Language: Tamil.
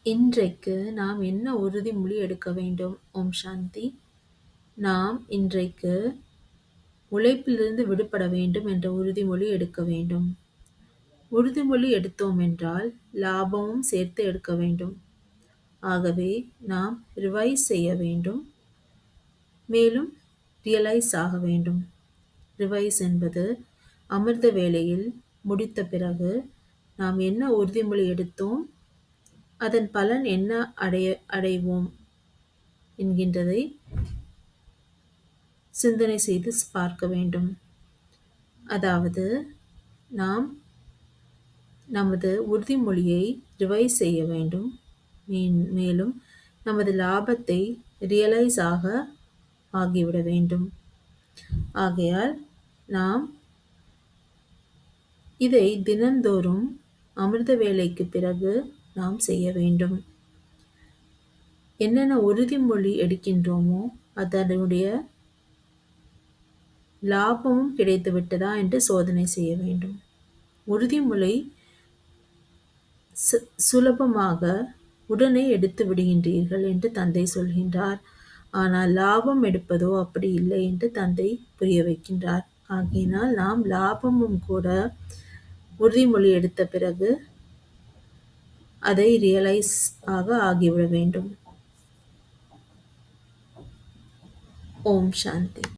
இன்றைக்கு நாம் என்ன உறுதிமொழி எடுக்க வேண்டும்? ஓம் சாந்தி. நாம் இன்றைக்கு உழைப்பிலிருந்து விடுபட வேண்டும் என்ற உறுதிமொழி எடுக்க வேண்டும். உறுதிமொழி எடுத்தோம் என்றால் லாபமும் சேர்த்து எடுக்க வேண்டும். ஆகவே நாம் ரிவைஸ் செய்ய வேண்டும், மேலும் ரியலைஸ் ஆக வேண்டும். ரிவைஸ் என்பது அமிர்த வேளையில் முடித்த பிறகு நாம் என்ன உறுதிமொழி எடுத்தோம், அதன் பலன் என்ன அடைவோம் என்கின்றதை சிந்தனை செய்து பார்க்க வேண்டும். அதாவது நாம் நமது உறுதிமொழியை ரிவைஸ் செய்ய வேண்டும், மேலும் நமது லாபத்தை ரியலைஸ் ஆகிவிட வேண்டும். ஆகையால் நாம் இதை தினந்தோறும் அமிர்த வேளைக்கு பிறகு நாம் செய்ய வேண்டும். என்னென்ன உறுதிமொழி எடுக்கின்றோமோ அதனுடைய லாபமும் கிடைத்து விட்டதா என்று சோதனை செய்ய வேண்டும். உறுதிமொழி சுலபமாக உடனே எடுத்து விடுகின்றீர்கள் என்று தந்தை சொல்கின்றார். ஆனால் லாபம் எடுப்பதோ அப்படி இல்லை என்று தந்தை புரிய வைக்கின்றார். ஆகையினால் நாம் லாபமும் கூட உறுதிமொழி எடுத்த பிறகு அதை ரியலைஸ் ஆகிவிட வேண்டும். ஓம் சாந்தி.